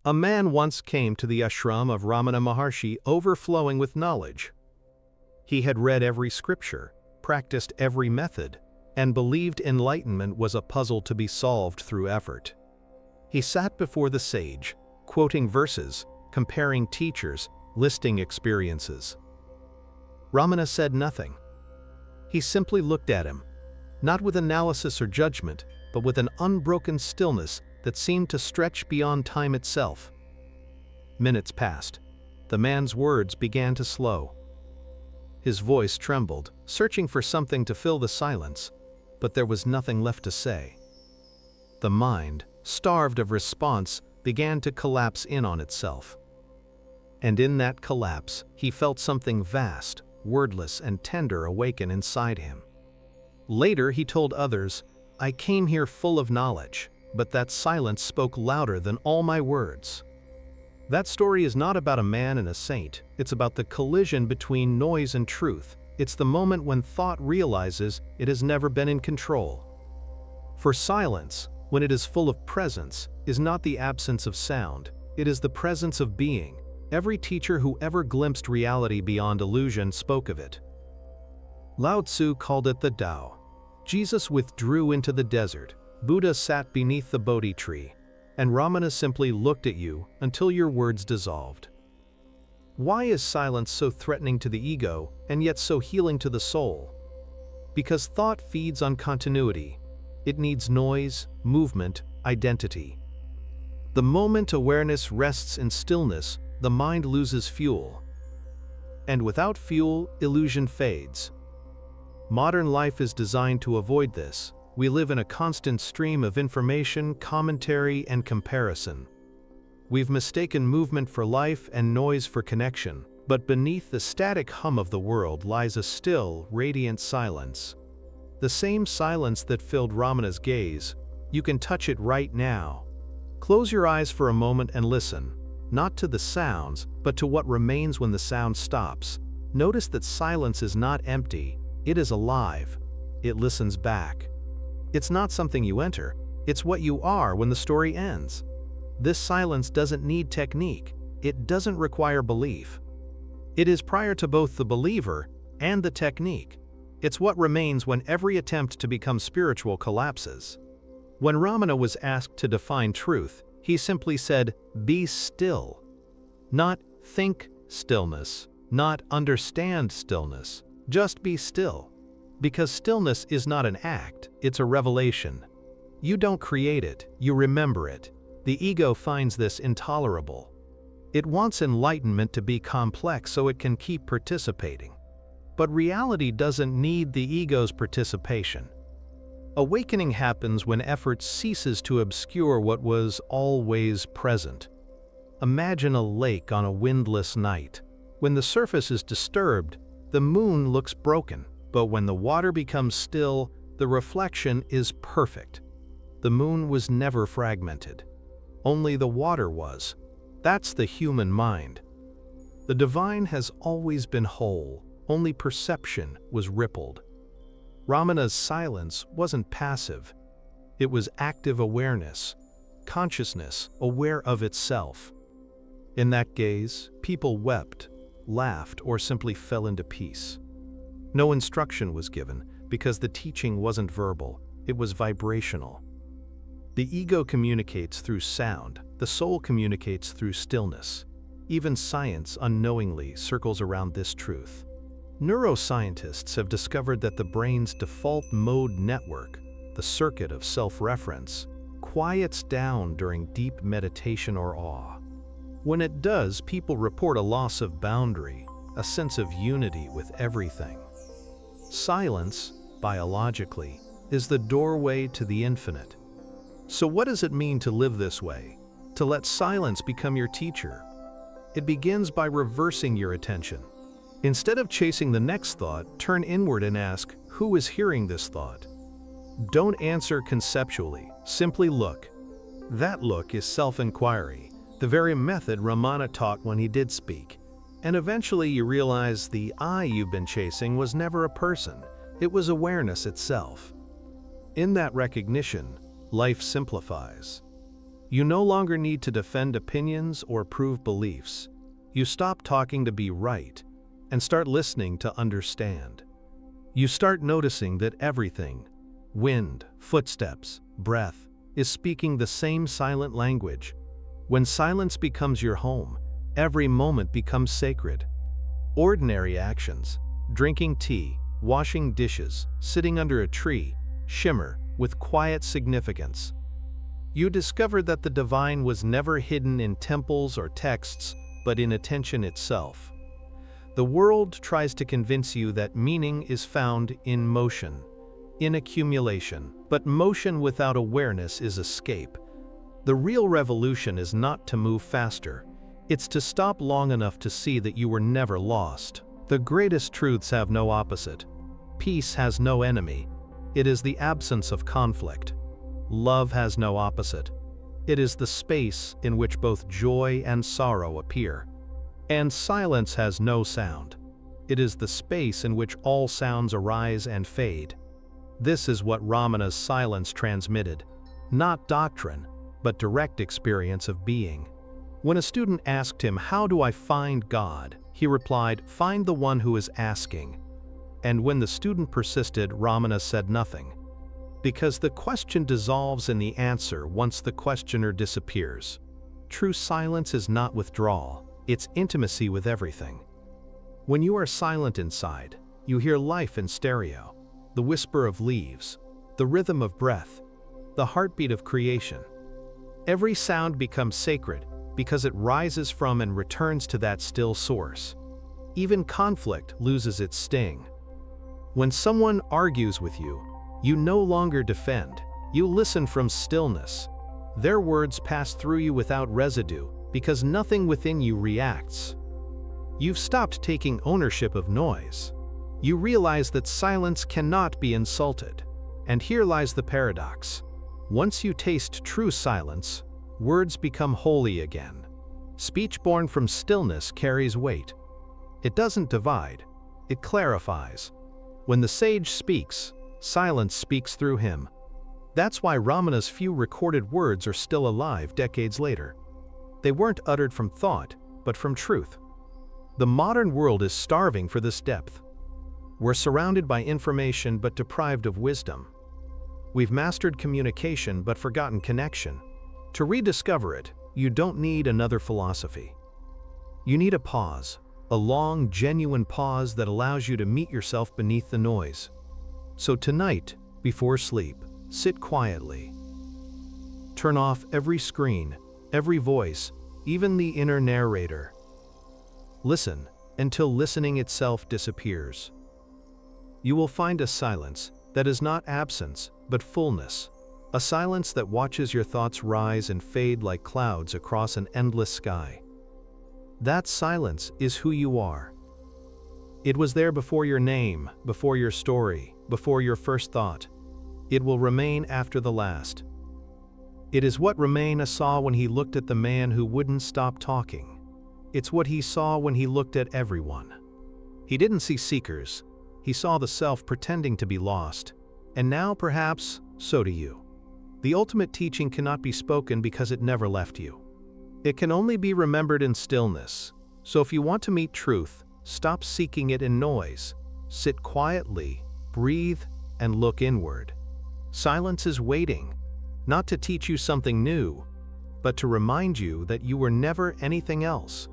A man once came to the ashram of Ramana Maharshi overflowing with knowledge. He had read every scripture, practiced every method, and believed enlightenment was a puzzle to be solved through effort. He sat before the sage, quoting verses, comparing teachers, listing experiences. Ramana said nothing. He simply looked at him, not with analysis or judgment, but with an unbroken stillness that seemed to stretch beyond time itself. Minutes passed. The man's words began to slow. His voice trembled, searching for something to fill the silence, but there was nothing left to say. The mind, starved of response, began to collapse in on itself. And in that collapse, he felt something vast, wordless, and tender awaken inside him. Later, he told others, "I came here full of knowledge, but that silence spoke louder than all my words." That story is not about a man and a saint. It's about the collision between noise and truth. It's the moment when thought realizes it has never been in control. For silence, when it is full of presence, is not the absence of sound. It is the presence of being. Every teacher who ever glimpsed reality beyond illusion spoke of it. Lao Tzu called it the Tao. Jesus withdrew into the desert. Buddha sat beneath the Bodhi tree, and Ramana simply looked at you until your words dissolved. Why is silence so threatening to the ego and yet so healing to the soul? Because thought feeds on continuity. It needs noise, movement, identity. The moment awareness rests in stillness, the mind loses fuel. And without fuel, illusion fades. Modern life is designed to avoid this. We live in a constant stream of information, commentary, and comparison. We've mistaken movement for life and noise for connection, but beneath the static hum of the world lies a still, radiant silence. The same silence that filled Ramana's gaze. You can touch it right now. Close your eyes for a moment and listen, not to the sounds, but to what remains when the sound stops. Notice that silence is not empty, it is alive. It listens back. It's not something you enter, it's what you are when the story ends. This silence doesn't need technique, it doesn't require belief. It is prior to both the believer and the technique. It's what remains when every attempt to become spiritual collapses. When Ramana was asked to define truth, he simply said, "Be still." Not think stillness, not understand stillness, just be still. Because stillness is not an act, it's a revelation. You don't create it, you remember it. The ego finds this intolerable. It wants enlightenment to be complex so it can keep participating. But reality doesn't need the ego's participation. Awakening happens when effort ceases to obscure what was always present. Imagine a lake on a windless night. When the surface is disturbed, the moon looks broken. But when the water becomes still, the reflection is perfect. The moon was never fragmented. Only the water was. That's the human mind. The divine has always been whole, only perception was rippled. Ramana's silence wasn't passive. It was active awareness, consciousness aware of itself. In that gaze, people wept, laughed, or simply fell into peace. No instruction was given, because the teaching wasn't verbal, it was vibrational. The ego communicates through sound, the soul communicates through stillness. Even science unknowingly circles around this truth. Neuroscientists have discovered that the brain's default mode network, the circuit of self-reference, quiets down during deep meditation or awe. When it does, people report a loss of boundary, a sense of unity with everything. Silence, biologically, is the doorway to the infinite. So what does it mean to live this way? To let silence become your teacher? It begins by reversing your attention. Instead of chasing the next thought, turn inward and ask, who is hearing this thought? Don't answer conceptually, simply look. That look is self-inquiry, the very method Ramana taught when he did speak. And eventually you realize the I you've been chasing was never a person, it was awareness itself. In that recognition, life simplifies. You no longer need to defend opinions or prove beliefs. You stop talking to be right and start listening to understand. You start noticing that everything, wind, footsteps, breath, is speaking the same silent language. When silence becomes your home, every moment becomes sacred. Ordinary actions, drinking tea, washing dishes, sitting under a tree, shimmer with quiet significance. You discover that the divine was never hidden in temples or texts, but in attention itself. The world tries to convince you that meaning is found in motion, in accumulation, but motion without awareness is escape. The real revolution is not to move faster. It's to stop long enough to see that you were never lost. The greatest truths have no opposite. Peace has no enemy. It is the absence of conflict. Love has no opposite. It is the space in which both joy and sorrow appear. And silence has no sound. It is the space in which all sounds arise and fade. This is what Ramana's silence transmitted. Not doctrine, but direct experience of being. When a student asked him, "How do I find God?" he replied, "Find the one who is asking." And when the student persisted, Ramana said nothing. Because the question dissolves in the answer once the questioner disappears. True silence is not withdrawal, it's intimacy with everything. When you are silent inside, you hear life in stereo, the whisper of leaves, the rhythm of breath, the heartbeat of creation. Every sound becomes sacred because it rises from and returns to that still source. Even conflict loses its sting. When someone argues with you, you no longer defend, you listen from stillness. Their words pass through you without residue because nothing within you reacts. You've stopped taking ownership of noise. You realize that silence cannot be insulted. And here lies the paradox. Once you taste true silence, words become holy again. Speech born from stillness carries weight. It doesn't divide, it clarifies. When the sage speaks, silence speaks through him. That's why Ramana's few recorded words are still alive decades later. They weren't uttered from thought, but from truth. The modern world is starving for this depth. We're surrounded by information but deprived of wisdom. We've mastered communication but forgotten connection. To rediscover it, you don't need another philosophy. You need a pause, a long, genuine pause that allows you to meet yourself beneath the noise. So tonight, before sleep, sit quietly. Turn off every screen, every voice, even the inner narrator. Listen until listening itself disappears. You will find a silence that is not absence, but fullness. A silence that watches your thoughts rise and fade like clouds across an endless sky. That silence is who you are. It was there before your name, before your story, before your first thought. It will remain after the last. It is what Ramana saw when he looked at the man who wouldn't stop talking. It's what he saw when he looked at everyone. He didn't see seekers. He saw the self pretending to be lost. And now, perhaps, so do you. The ultimate teaching cannot be spoken because it never left you. It can only be remembered in stillness. So if you want to meet truth, stop seeking it in noise. Sit quietly, breathe, and look inward. Silence is waiting, not to teach you something new, but to remind you that you were never anything else.